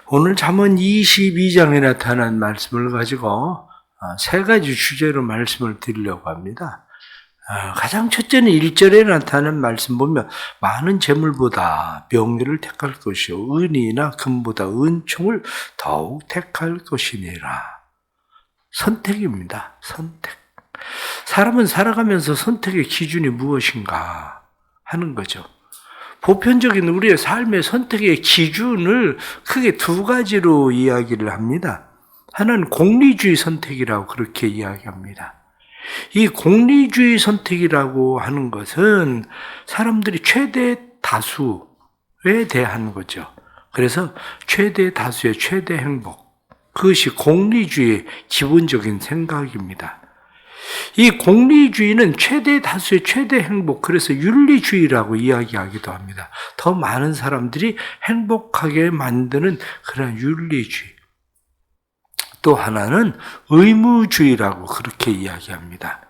오늘 잠언 22장에 나타난 말씀을 가지고 세 가지 주제로 말씀을 드리려고 합니다. 가장 첫째는 1절에 나타나는 말씀 보면 많은 재물보다 명예를 택할 것이요 은이나 금보다 은총을 더욱 택할 것이니라. 선택입니다. 선택. 사람은 살아가면서 선택의 기준이 무엇인가 하는 거죠. 보편적인 우리의 삶의 선택의 기준을 크게 두 가지로 이야기를 합니다. 하나는 공리주의 선택이라고 그렇게 이야기합니다. 이 공리주의 선택이라고 하는 것은 사람들이 최대 다수에 대한 거죠. 그래서 최대 다수의 최대 행복, 그것이 공리주의의 기본적인 생각입니다. 이 공리주의는 최대 다수의 최대 행복, 그래서 윤리주의라고 이야기하기도 합니다. 더 많은 사람들이 행복하게 만드는 그런 윤리주의. 또 하나는 의무주의라고 그렇게 이야기합니다.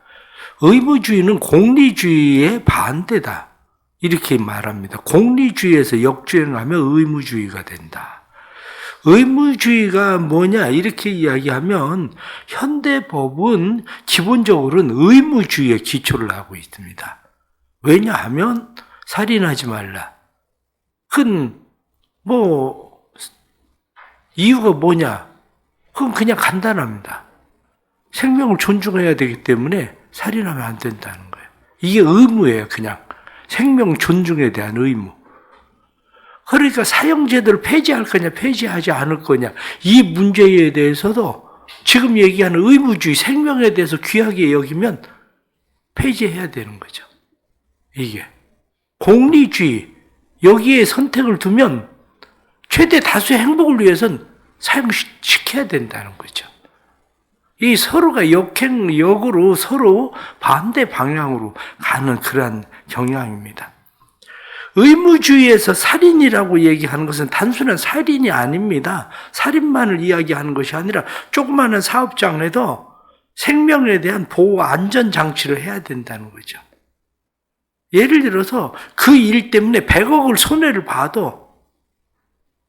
의무주의는 공리주의의 반대다, 이렇게 말합니다. 공리주의에서 역주행하면 의무주의가 된다. 의무주의가 뭐냐 이렇게 이야기하면 현대법은 기본적으로는 의무주의에 기초를 하고 있습니다. 왜냐하면 살인하지 말라. 큰 이유가 뭐냐? 그건 그냥 간단합니다. 생명을 존중해야 되기 때문에 살인하면 안 된다는 거예요. 이게 의무예요. 그냥 생명 존중에 대한 의무. 그러니까 사형제도를 폐지할 거냐 폐지하지 않을 거냐, 이 문제에 대해서도 지금 얘기하는 의무주의, 생명에 대해서 귀하게 여기면 폐지해야 되는 거죠. 이게 공리주의, 여기에 선택을 두면 최대 다수의 행복을 위해서는 사용시켜야 된다는 거죠. 이 서로가 역으로 서로 반대 방향으로 가는 그러한 경향입니다. 의무주의에서 살인이라고 얘기하는 것은 단순한 살인이 아닙니다. 살인만을 이야기하는 것이 아니라 조그마한 사업장에도 생명에 대한 보호 안전장치를 해야 된다는 거죠. 예를 들어서 그 일 때문에 100억을 손해를 봐도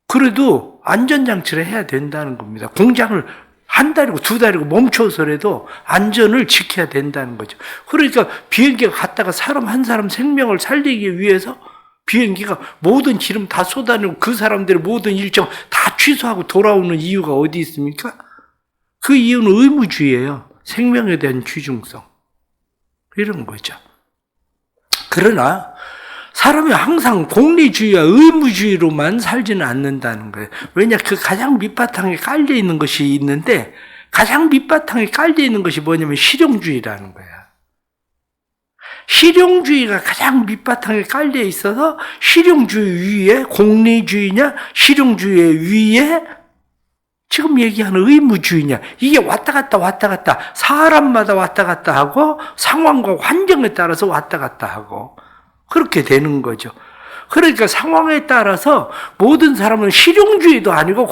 그래도 안전장치를 해야 된다는 겁니다. 공장을 한 달이고 두 달이고 멈춰서라도 안전을 지켜야 된다는 거죠. 그러니까 비행기가 갔다가 사람 한 사람 생명을 살리기 위해서 비행기가 모든 기름 다 쏟아내고 그 사람들의 모든 일정 다 취소하고 돌아오는 이유가 어디 있습니까? 그 이유는 의무주의예요. 생명에 대한 귀중성. 이런 거죠. 그러나 사람이 항상 공리주의와 의무주의로만 살지는 않는다는 거예요. 왜냐, 그 가장 밑바탕에 깔려 있는 것이 있는데, 가장 밑바탕에 깔려 있는 것이 뭐냐면 실용주의라는 거예요. 실용주의가 가장 밑바탕에 깔려 있어서 실용주의 위에 공리주의냐 실용주의 위에 지금 얘기하는 의무주의냐, 이게 왔다 갔다 사람마다 왔다 갔다 하고 상황과 환경에 따라서 왔다 갔다 하고 그렇게 되는 거죠. 그러니까 상황에 따라서 모든 사람은 실용주의도 아니고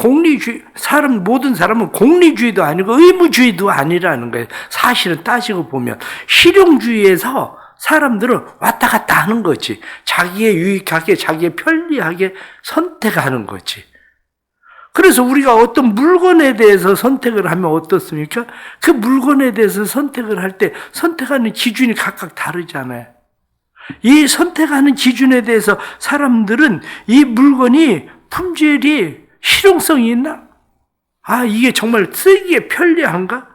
모든 사람은 공리주의도 아니고 의무주의도 아니라는 거예요. 사실은 따지고 보면 실용주의에서 사람들은 왔다 갔다 하는 거지. 자기의 유익하게, 자기의 편리하게 선택하는 거지. 그래서 우리가 어떤 물건에 대해서 선택을 하면 어떻습니까? 그 물건에 대해서 선택을 할 때 선택하는 기준이 각각 다르잖아요. 이 선택하는 기준에 대해서 사람들은 이 물건이 품질이 실용성이 있나? 이게 정말 쓰기에 편리한가?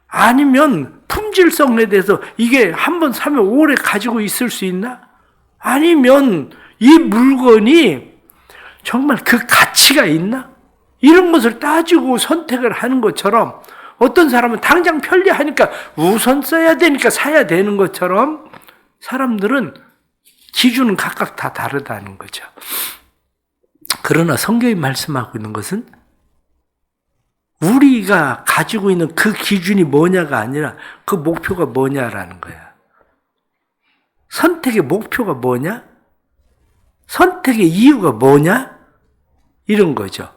아니면 품질성에 대해서 이게 한번 사면 오래 가지고 있을 수 있나? 아니면 이 물건이 정말 그 가치가 있나? 이런 것을 따지고 선택을 하는 것처럼 어떤 사람은 당장 편리하니까 우선 써야 되니까 사야 되는 것처럼 사람들은 기준은 각각 다 다르다는 거죠. 그러나 성경이 말씀하고 있는 것은 우리가 가지고 있는 그 기준이 뭐냐가 아니라 그 목표가 뭐냐라는 거야. 선택의 목표가 뭐냐? 선택의 이유가 뭐냐? 이런 거죠.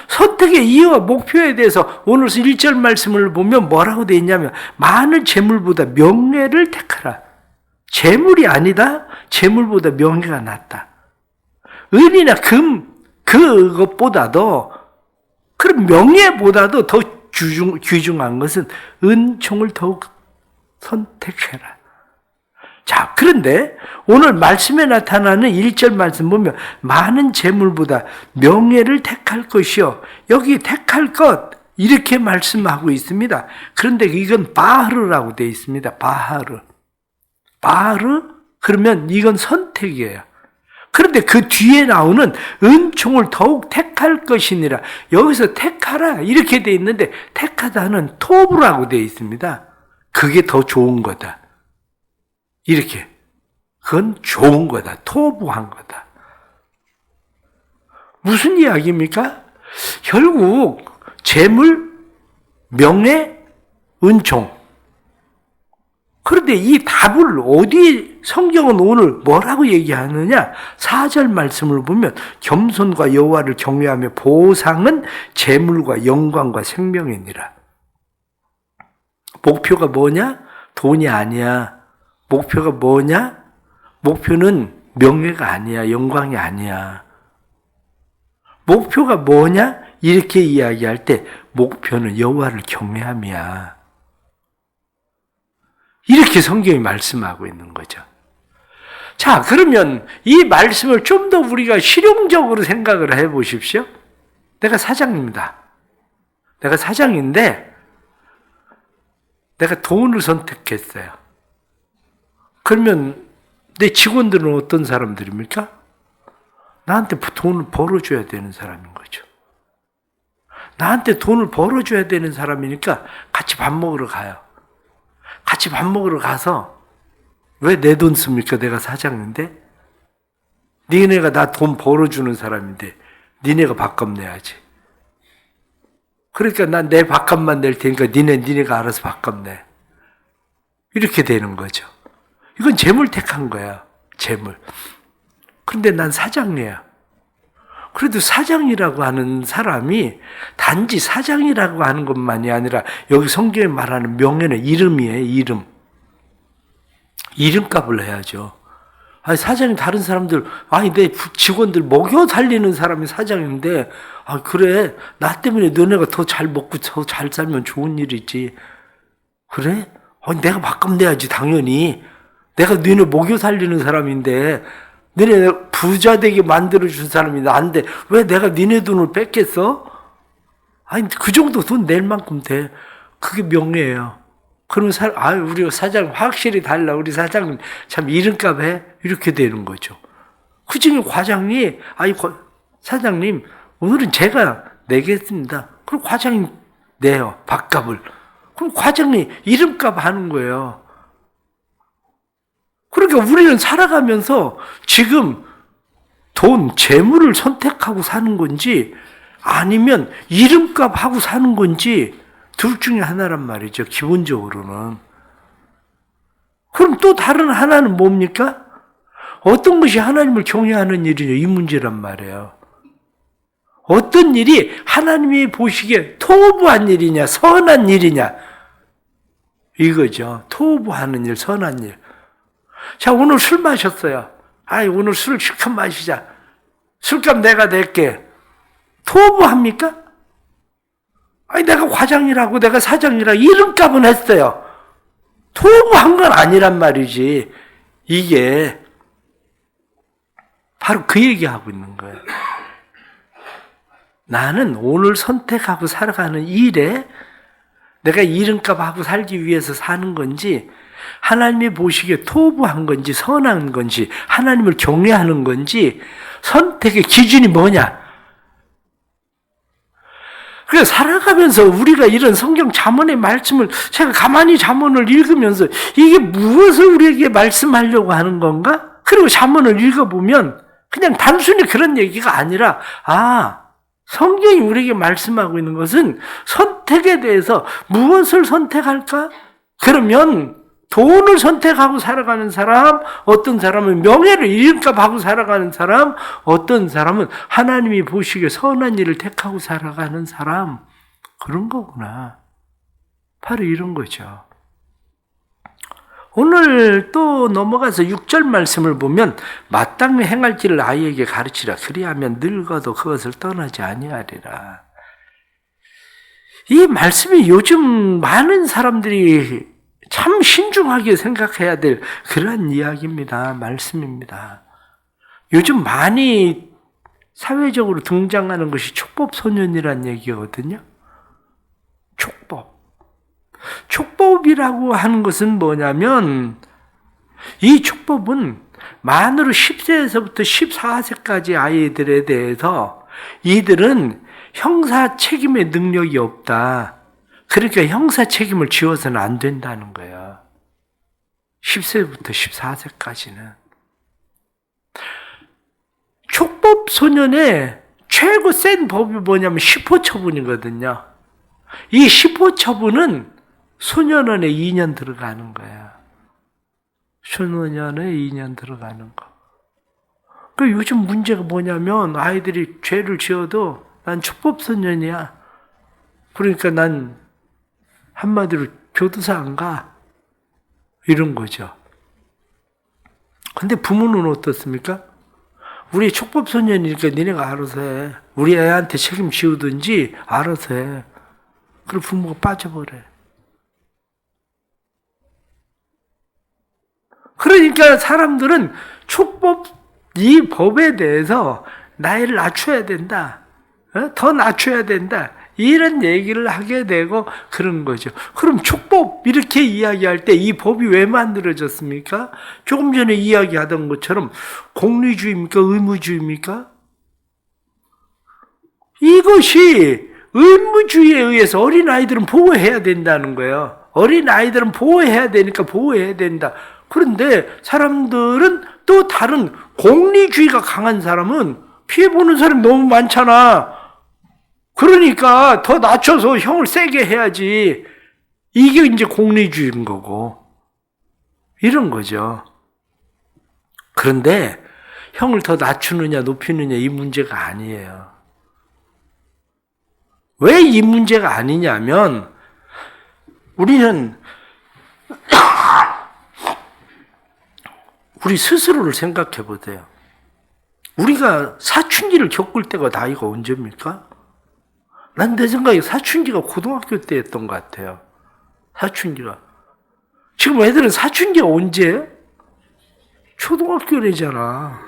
선택의 이유와 목표에 대해서 오늘 1절 말씀을 보면 뭐라고 되어 있냐면 많은 재물보다 명예를 택하라. 재물이 아니다. 재물보다 명예가 낫다. 은이나 금, 그것보다도, 그런 명예보다도 더 귀중한 것은 은총을 더욱 선택해라. 자, 그런데 오늘 말씀에 나타나는 1절 말씀 보면 많은 재물보다 명예를 택할 것이요. 여기 택할 것 이렇게 말씀하고 있습니다. 그런데 이건 바하르라고 되어 있습니다. 바하르. 바하르? 그러면 이건 선택이에요. 그런데 그 뒤에 나오는 은총을 더욱 택할 것이니라. 여기서 택하라 이렇게 되어 있는데 택하다는 토브라고 되어 있습니다. 그게 더 좋은 거다. 이렇게. 그건 좋은 거다. 토부한 거다. 무슨 이야기입니까? 결국 재물, 명예, 은총. 그런데 이 답을 어디 성경은 오늘 뭐라고 얘기하느냐? 4절 말씀을 보면 겸손과 여호와를 경외하며 보상은 재물과 영광과 생명이니라. 목표가 뭐냐? 돈이 아니야. 목표가 뭐냐? 목표는 명예가 아니야. 영광이 아니야. 목표가 뭐냐? 이렇게 이야기할 때 목표는 여호와를 경외함이야. 이렇게 성경이 말씀하고 있는 거죠. 자, 그러면 이 말씀을 좀 더 우리가 실용적으로 생각을 해 보십시오. 내가 사장입니다. 내가 사장인데 내가 돈을 선택했어요. 그러면 내 직원들은 어떤 사람들입니까? 나한테 돈을 벌어줘야 되는 사람인 거죠. 나한테 돈을 벌어줘야 되는 사람이니까 같이 밥 먹으러 가요. 같이 밥 먹으러 가서 왜 내 돈 씁니까? 내가 사장인데? 니네가 나 돈 벌어주는 사람인데 니네가 밥값 내야지. 그러니까 난 내 밥값만 낼 테니까 니네가 알아서 밥값 내. 이렇게 되는 거죠. 이건 재물 택한 거야. 재물. 그런데 난 사장이야. 그래도 사장이라고 하는 사람이 단지 사장이라고 하는 것만이 아니라 여기 성경에 말하는 명예는 이름이에요. 이름. 이름값을 해야죠. 아니, 사장이 다른 사람들, 아니, 내 직원들 먹여 살리는 사람이 사장인데, 아, 그래. 나 때문에 너네가 더 잘 먹고 더 잘 살면 좋은 일이지. 그래? 아니, 내가 밥값 내야지, 당연히. 내가 너네 먹여 살리는 사람인데, 너네 부자 되게 만들어준 사람이 나인데, 왜 내가 너네 돈을 뺏겠어? 아니, 그 정도 돈 낼 만큼 돼. 그게 명예예요. 그러면 우리 사장 확실히 달라. 우리 사장은 참 이름값 해. 이렇게 되는 거죠. 그 중에 과장이, 사장님, 오늘은 제가 내겠습니다. 그럼 과장이 내요. 밥값을. 그럼 과장이 이름값 하는 거예요. 그러니까 우리는 살아가면서 지금 돈, 재물을 선택하고 사는 건지 아니면 이름값 하고 사는 건지 둘 중에 하나란 말이죠. 기본적으로는. 그럼 또 다른 하나는 뭡니까? 어떤 것이 하나님을 경외하는 일이냐 이 문제란 말이에요. 어떤 일이 하나님이 보시기에 토부한 일이냐 선한 일이냐 이거죠. 토부하는 일, 선한 일. 자, 오늘 술 마셨어요. 오늘 술 실컷 마시자. 술값 내가 낼게. 토부합니까? 내가 과장이라고 내가 사장이라고 이름값은 했어요. 토부한 건 아니란 말이지. 이게 바로 그 얘기하고 있는 거예요. 나는 오늘 선택하고 살아가는 일에 내가 이름값 하고 살기 위해서 사는 건지 하나님이 보시기에 토부한 건지 선한 건지 하나님을 경외하는 건지 선택의 기준이 뭐냐? 그래서 살아가면서 우리가 이런 성경 잠언의 말씀을 제가 가만히 잠언을 읽으면서 이게 무엇을 우리에게 말씀하려고 하는 건가? 그리고 잠언을 읽어보면 그냥 단순히 그런 얘기가 아니라 성경이 우리에게 말씀하고 있는 것은 선택에 대해서 무엇을 선택할까? 그러면 돈을 선택하고 살아가는 사람, 어떤 사람은 명예를 이름값 하고 살아가는 사람, 어떤 사람은 하나님이 보시기에 선한 일을 택하고 살아가는 사람, 그런 거구나. 바로 이런 거죠. 오늘 또 넘어가서 6절 말씀을 보면 마땅히 행할 길을 아이에게 가르치라. 그리하면 늙어도 그것을 떠나지 아니하리라. 이 말씀이 요즘 많은 사람들이 참 신중하게 생각해야 될 그런 이야기입니다. 말씀입니다. 요즘 많이 사회적으로 등장하는 것이 촉법소년이란 얘기거든요. 촉법. 촉법이라고 하는 것은 뭐냐면 이 촉법은 만으로 10세에서부터 14세까지 아이들에 대해서 이들은 형사 책임의 능력이 없다. 그러니까 형사 책임을 지워서는 안 된다는 거예요. 10세부터 14세까지는. 촉법 소년의 최고 센 법이 뭐냐면 10호 처분이거든요. 이 10호 처분은 소년원에 2년 들어가는 거야. 소년원에 2년 들어가는 거. 그 요즘 문제가 뭐냐면 아이들이 죄를 지어도 난 촉법 소년이야. 그러니까 난 한마디로 교도소 안 가. 이런 거죠. 근데 부모는 어떻습니까? 우리 촉법 소년이니까 니네가 알아서 해. 우리 애한테 책임 지우든지 알아서 해. 그리고 부모가 빠져버려. 그러니까 사람들은 촉법, 이 법에 대해서 나이를 낮춰야 된다. 더 낮춰야 된다. 이런 얘기를 하게 되고 그런 거죠. 그럼 촉법 이렇게 이야기할 때 이 법이 왜 만들어졌습니까? 조금 전에 이야기하던 것처럼 공리주의입니까? 의무주의입니까? 이것이 의무주의에 의해서 어린아이들은 보호해야 된다는 거예요. 어린아이들은 보호해야 되니까 보호해야 된다. 그런데 사람들은 또 다른 공리주의가 강한 사람은 피해보는 사람이 너무 많잖아. 그러니까 더 낮춰서 형을 세게 해야지. 이게 이제 공리주의인 거고. 이런 거죠. 그런데 형을 더 낮추느냐 높이느냐 이 문제가 아니에요. 왜 이 문제가 아니냐면 우리는 우리 스스로를 생각해 보세요. 우리가 사춘기를 겪을 때가 나이가 언제입니까? 난 내 생각에 사춘기가 고등학교 때였던 것 같아요. 사춘기가. 지금 애들은 사춘기가 언제? 초등학교래잖아.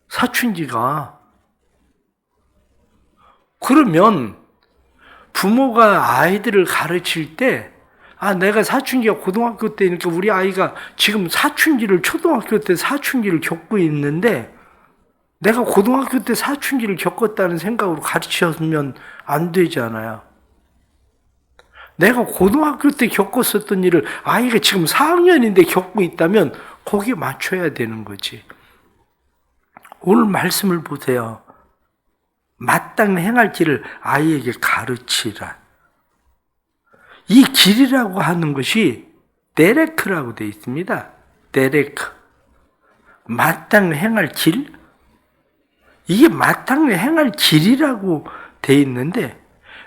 사춘기가. 그러면 부모가 아이들을 가르칠 때 내가 사춘기가 고등학교 때니까 우리 아이가 지금 사춘기를 초등학교 때 사춘기를 겪고 있는데 내가 고등학교 때 사춘기를 겪었다는 생각으로 가르치면 안 되잖아요. 내가 고등학교 때 겪었었던 일을 아이가 지금 4학년인데 겪고 있다면 거기에 맞춰야 되는 거지. 오늘 말씀을 보세요. 마땅히 행할 길을 아이에게 가르치라. 이 길이라고 하는 것이 데레크라고 되어 있습니다. 데레크. 마땅히 행할 길? 이게 마땅히 행할 길이라고 되어 있는데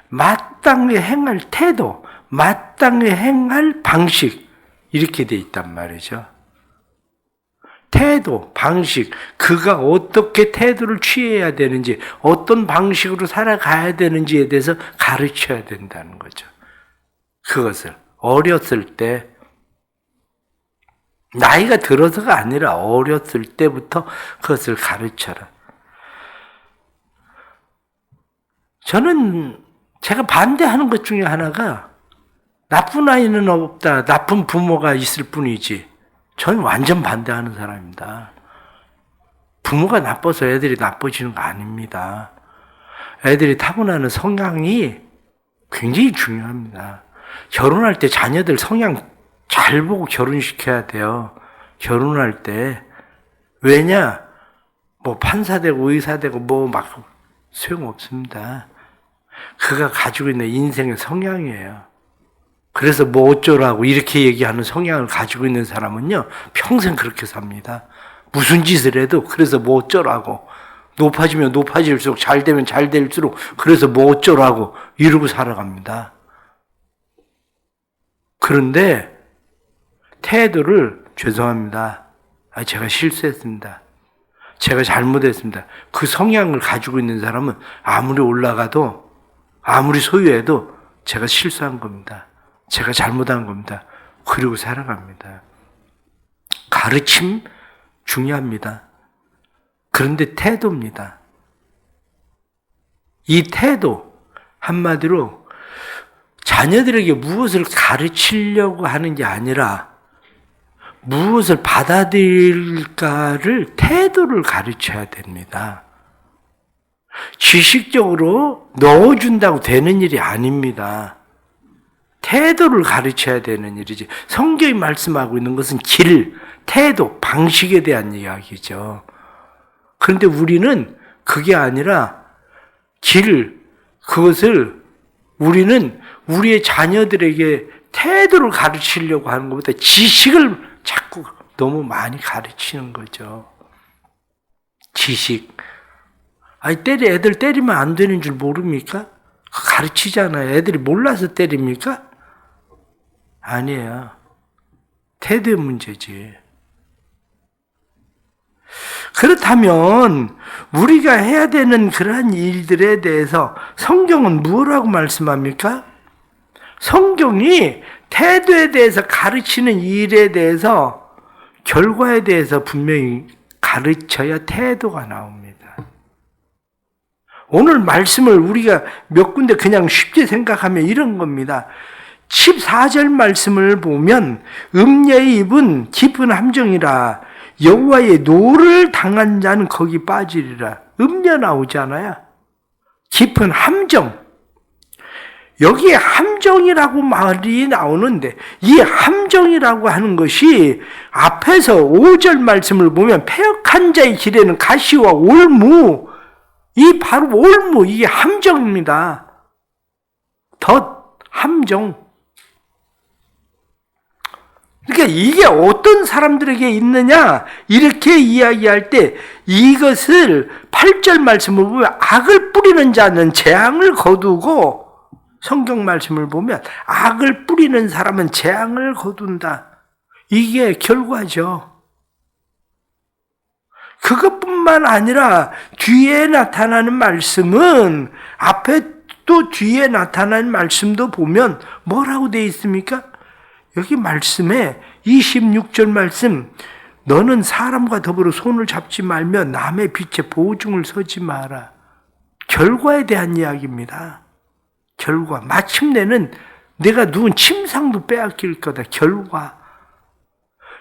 마땅히 행할 태도, 마땅히 행할 방식 이렇게 되어 있단 말이죠. 태도, 방식, 그가 어떻게 태도를 취해야 되는지 어떤 방식으로 살아가야 되는지에 대해서 가르쳐야 된다는 거죠. 그것을 어렸을 때 나이가 들어서가 아니라 어렸을 때부터 그것을 가르쳐라. 저는 제가 반대하는 것 중에 하나가 나쁜 아이는 없다. 나쁜 부모가 있을 뿐이지. 저는 완전 반대하는 사람입니다. 부모가 나빠서 애들이 나빠지는 거 아닙니다. 애들이 타고나는 성향이 굉장히 중요합니다. 결혼할 때 자녀들 성향 잘 보고 결혼시켜야 돼요. 결혼할 때. 왜냐? 판사 되고 의사 되고 막 소용없습니다. 그가 가지고 있는 인생의 성향이에요. 그래서 어쩌라고 이렇게 얘기하는 성향을 가지고 있는 사람은요, 평생 그렇게 삽니다. 무슨 짓을 해도 그래서 어쩌라고. 높아지면 높아질수록 잘 되면 잘 될수록 그래서 어쩌라고 이러고 살아갑니다. 그런데 태도를 죄송합니다. 제가 실수했습니다. 제가 잘못했습니다. 그 성향을 가지고 있는 사람은 아무리 올라가도 아무리 소유해도 제가 실수한 겁니다. 제가 잘못한 겁니다. 그리고 살아갑니다. 가르침 중요합니다. 그런데 태도입니다. 이 태도 한마디로 자녀들에게 무엇을 가르치려고 하는 게 아니라 무엇을 받아들일까를 태도를 가르쳐야 됩니다. 지식적으로 넣어준다고 되는 일이 아닙니다. 태도를 가르쳐야 되는 일이지. 성경이 말씀하고 있는 것은 길, 태도, 방식에 대한 이야기죠. 그런데 우리는 그게 아니라 그것을 우리는 우리의 자녀들에게 태도를 가르치려고 하는 것보다 지식을 자꾸 너무 많이 가르치는 거죠. 지식. 애들 때리면 안 되는 줄 모릅니까? 가르치잖아요. 애들이 몰라서 때립니까? 아니에요. 태도의 문제지. 그렇다면 우리가 해야 되는 그러한 일들에 대해서 성경은 뭐라고 말씀합니까? 성경이 태도에 대해서 가르치는 일에 대해서 결과에 대해서 분명히 가르쳐야 태도가 나옵니다. 오늘 말씀을 우리가 몇 군데 그냥 쉽게 생각하면 이런 겁니다. 14절 말씀을 보면 음녀의 입은 깊은 함정이라 여호와의 노를 당한 자는 거기 빠지리라. 음녀 나오잖아요. 깊은 함정. 여기에 함정이라고 말이 나오는데 이 함정이라고 하는 것이 앞에서 5절 말씀을 보면 패역한 자의 길에는 가시와 올무, 이 바로 올무, 이게 함정입니다. 덧, 함정. 그러니까 이게 어떤 사람들에게 있느냐 이렇게 이야기할 때 이것을 8절 말씀을 보면 악을 뿌리는 자는 재앙을 거두고, 성경 말씀을 보면 악을 뿌리는 사람은 재앙을 거둔다. 이게 결과죠. 그것뿐만 아니라 뒤에 나타나는 말씀은 앞에 또 뒤에 나타나는 말씀도 보면 뭐라고 되어 있습니까? 여기 말씀에 26절 말씀, 너는 사람과 더불어 손을 잡지 말며 남의 빛에 보증을 서지 마라. 결과에 대한 이야기입니다. 결과. 마침내는 내가 누군 침상도 빼앗길 거다.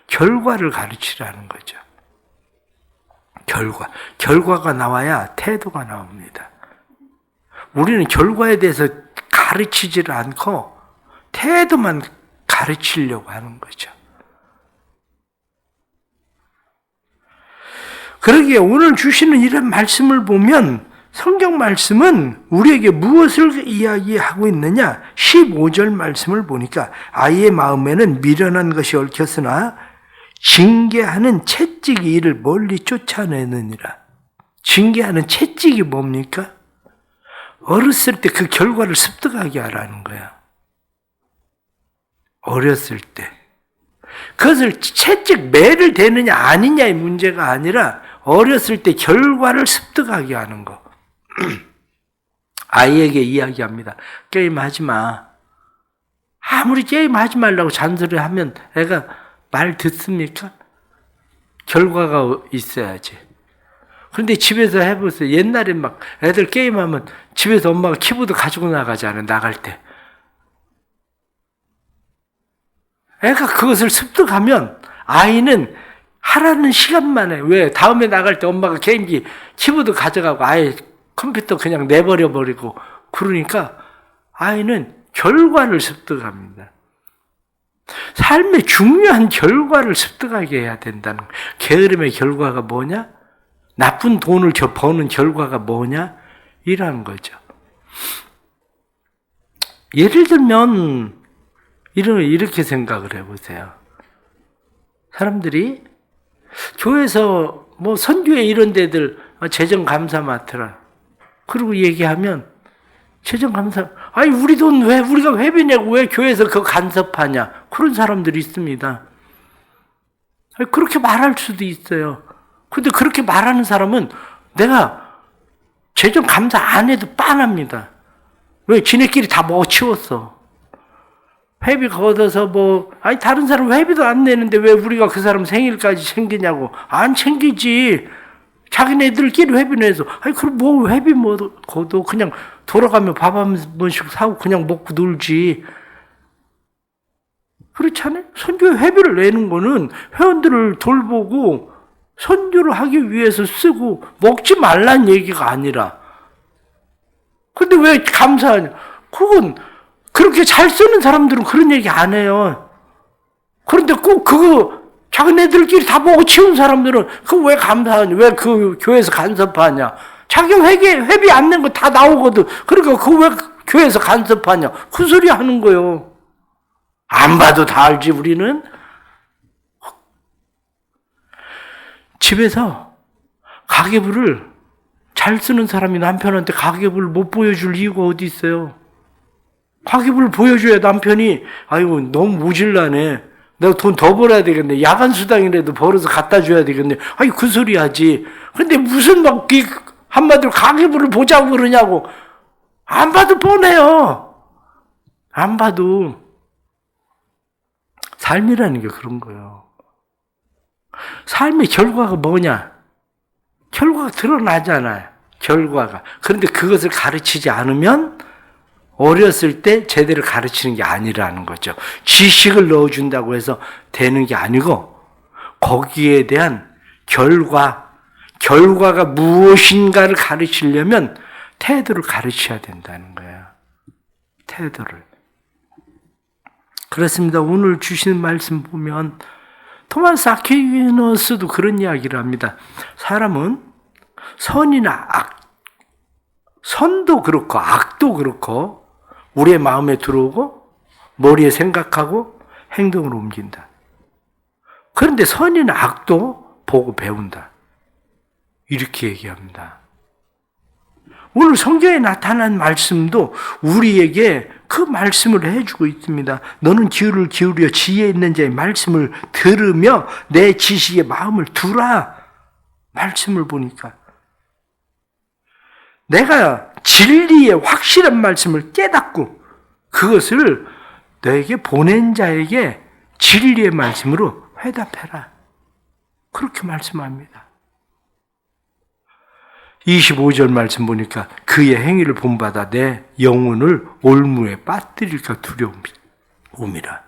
결과를 가르치라는 거죠. 결과가 나와야 태도가 나옵니다. 우리는 결과에 대해서 가르치지를 않고 태도만 가르치려고 하는 거죠. 그러기에 오늘 주시는 이런 말씀을 보면 성경 말씀은 우리에게 무엇을 이야기하고 있느냐? 15절 말씀을 보니까 아이의 마음에는 미련한 것이 얽혔으나 징계하는 채찍이 이를 멀리 쫓아내느니라. 징계하는 채찍이 뭡니까? 어렸을 때 그 결과를 습득하게 하라는 거야. 어렸을 때. 그것을 채찍 매를 대느냐 아니냐의 문제가 아니라 어렸을 때 결과를 습득하게 하는 거. 아이에게 이야기합니다. 게임하지 마. 아무리 게임하지 말라고 잔소리하면 애가 말 듣습니까? 결과가 있어야지. 그런데 집에서 해보세요. 옛날에 막 애들 게임하면 집에서 엄마가 키보드 가지고 나가잖아요. 나갈 때. 애가 그것을 습득하면 아이는 하라는 시간만에, 왜? 다음에 나갈 때 엄마가 게임기 키보드 가져가고 아예 컴퓨터 그냥 내버려버리고 그러니까 아이는 결과를 습득합니다. 삶의 중요한 결과를 습득하게 해야 된다는 거예요. 게으름의 결과가 뭐냐? 나쁜 돈을 버는 결과가 뭐냐? 이라는 거죠. 예를 들면 이렇게 생각을 해보세요. 사람들이 교회에서 뭐 선교회 이런 데들 재정 감사 맡으라. 그리고 얘기하면 재정 감사, 아니 우리 돈 왜 우리가 회비내고 왜 교회에서 그거 간섭하냐? 그런 사람들이 있습니다. 그렇게 말할 수도 있어요. 근데 그렇게 말하는 사람은 내가 재정 감사 안 해도 빤합니다. 왜? 지네끼리 다 먹어치웠어. 회비 걷어서 다른 사람 회비도 안 내는데 왜 우리가 그 사람 생일까지 챙기냐고. 안 챙기지. 자기네들끼리 회비 내서. 그럼 뭐 회비 걷어. 그냥 돌아가면 밥 한 번씩 사고 그냥 먹고 놀지. 그렇잖아요? 선교회 회비를 내는 거는 회원들을 돌보고 선교를 하기 위해서 쓰고 먹지 말란 얘기가 아니라. 근데 왜 감사하냐? 그건 그렇게 잘 쓰는 사람들은 그런 얘기 안 해요. 그런데 꼭 그거 자기네들끼리 다 먹어 치운 사람들은 그거 왜 감사하냐? 왜 그 교회에서 간섭하냐? 자기 회비 안 낸 거 다 나오거든. 그러니까 그거 왜 교회에서 간섭하냐? 그 소리 하는 거예요. 안 봐도 다 알지 우리는. 집에서 가계부를 잘 쓰는 사람이 남편한테 가계부를 못 보여줄 이유가 어디 있어요? 가계부를 보여줘야 남편이 아이고 너무 모질라네. 내가 돈 더 벌어야 되겠네. 야간 수당이라도 벌어서 갖다 줘야 되겠네. 그 소리 하지. 근데 무슨 한마디로 가계부를 보자고 그러냐고. 안 봐도 뻔해요. 안 봐도. 삶이라는 게 그런 거예요. 삶의 결과가 뭐냐? 결과가 드러나잖아요. 결과가. 그런데 그것을 가르치지 않으면 어렸을 때 제대로 가르치는 게 아니라는 거죠. 지식을 넣어준다고 해서 되는 게 아니고 거기에 대한 결과가 무엇인가를 가르치려면 태도를 가르쳐야 된다는 거예요. 태도를. 그렇습니다. 오늘 주시는 말씀 보면 토마스 아퀴나스도 그런 이야기를 합니다. 사람은 선이나 악, 선도 그렇고 악도 그렇고 우리의 마음에 들어오고 머리에 생각하고 행동으로 옮긴다. 그런데 선이나 악도 보고 배운다. 이렇게 얘기합니다. 오늘 성경에 나타난 말씀도 우리에게 그 말씀을 해주고 있습니다. 너는 귀를 기울여 지혜 있는 자의 말씀을 들으며 내 지식에 마음을 두라. 말씀을 보니까 내가 진리의 확실한 말씀을 깨닫고 그것을 너에게 보낸 자에게 진리의 말씀으로 회답해라. 그렇게 말씀합니다. 25절 말씀 보니까 그의 행위를 본받아 내 영혼을 올무에 빠뜨릴까 두려움이라.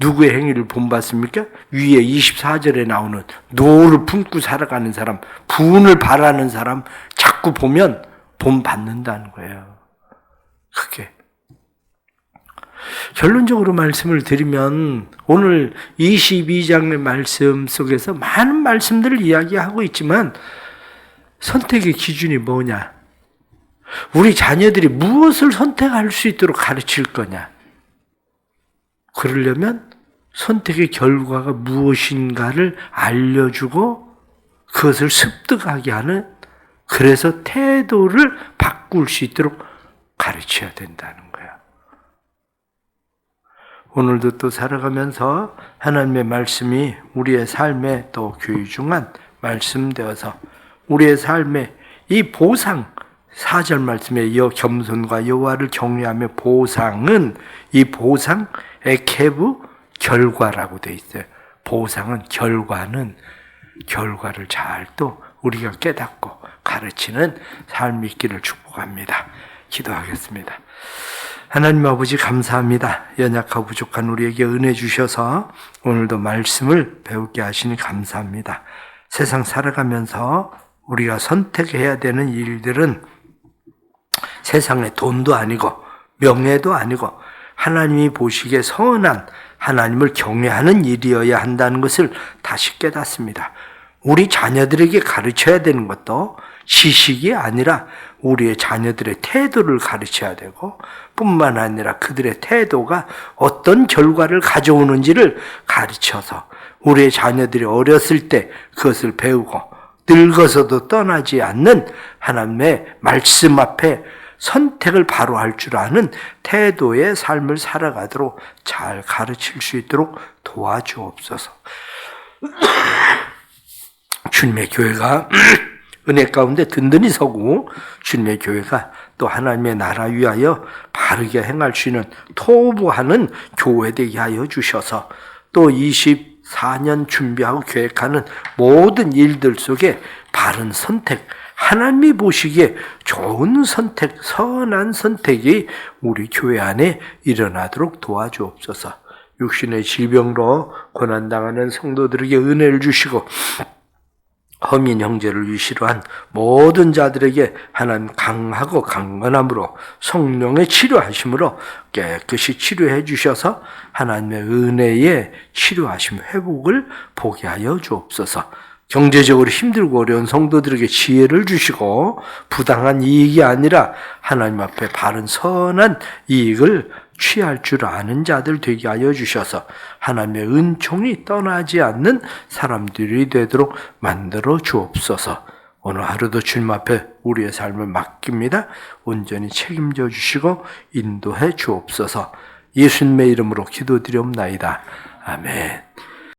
누구의 행위를 본받습니까? 위에 24절에 나오는 노를 품고 살아가는 사람, 부은을 바라는 사람 자꾸 보면 본받는다는 거예요. 그게. 결론적으로 말씀을 드리면 오늘 22장의 말씀 속에서 많은 말씀들을 이야기하고 있지만 선택의 기준이 뭐냐? 우리 자녀들이 무엇을 선택할 수 있도록 가르칠 거냐? 그러려면 선택의 결과가 무엇인가를 알려주고 그것을 습득하게 하는, 그래서 태도를 바꿀 수 있도록 가르쳐야 된다는 거야. 오늘도 또 살아가면서 하나님의 말씀이 우리의 삶에 또 귀중한 말씀되어서 우리의 삶에 이 보상, 4절 말씀에 이어 겸손과 여호와를 경외하며 보상은, 이 보상 에케브 결과라고 돼 있어요. 보상은 결과를 잘 또 우리가 깨닫고 가르치는 삶이 있기를 축복합니다. 기도하겠습니다. 하나님 아버지 감사합니다. 연약하고 부족한 우리에게 은혜 주셔서 오늘도 말씀을 배우게 하시니 감사합니다. 세상 살아가면서 우리가 선택해야 되는 일들은 세상의 돈도 아니고 명예도 아니고 하나님이 보시기에 선한 하나님을 경외하는 일이어야 한다는 것을 다시 깨닫습니다. 우리 자녀들에게 가르쳐야 되는 것도 지식이 아니라 우리의 자녀들의 태도를 가르쳐야 되고, 뿐만 아니라 그들의 태도가 어떤 결과를 가져오는지를 가르쳐서 우리의 자녀들이 어렸을 때 그것을 배우고 늙어서도 떠나지 않는 하나님의 말씀 앞에 선택을 바로 할 줄 아는 태도의 삶을 살아가도록 잘 가르칠 수 있도록 도와주옵소서. 주님의 교회가 은혜 가운데 든든히 서고 주님의 교회가 또 하나님의 나라 위하여 바르게 행할 수 있는 토부하는 교회 되게 하여 주셔서 또 24년 준비하고 계획하는 모든 일들 속에 바른 선택, 하나님이 보시기에 좋은 선택, 선한 선택이 우리 교회 안에 일어나도록 도와주옵소서. 육신의 질병으로 고난당하는 성도들에게 은혜를 주시고 허민 형제를 위시로 한 모든 자들에게 하나님 강하고 강건함으로 성령의 치료하심으로 깨끗이 치료해 주셔서 하나님의 은혜의 치료하심 회복을 보게 하여 주옵소서. 경제적으로 힘들고 어려운 성도들에게 지혜를 주시고 부당한 이익이 아니라 하나님 앞에 바른 선한 이익을 취할 줄 아는 자들 되게 하여 주셔서 하나님의 은총이 떠나지 않는 사람들이 되도록 만들어 주옵소서. 오늘 하루도 주님 앞에 우리의 삶을 맡깁니다. 온전히 책임져 주시고 인도해 주옵소서. 예수님의 이름으로 기도드리옵나이다. 아멘.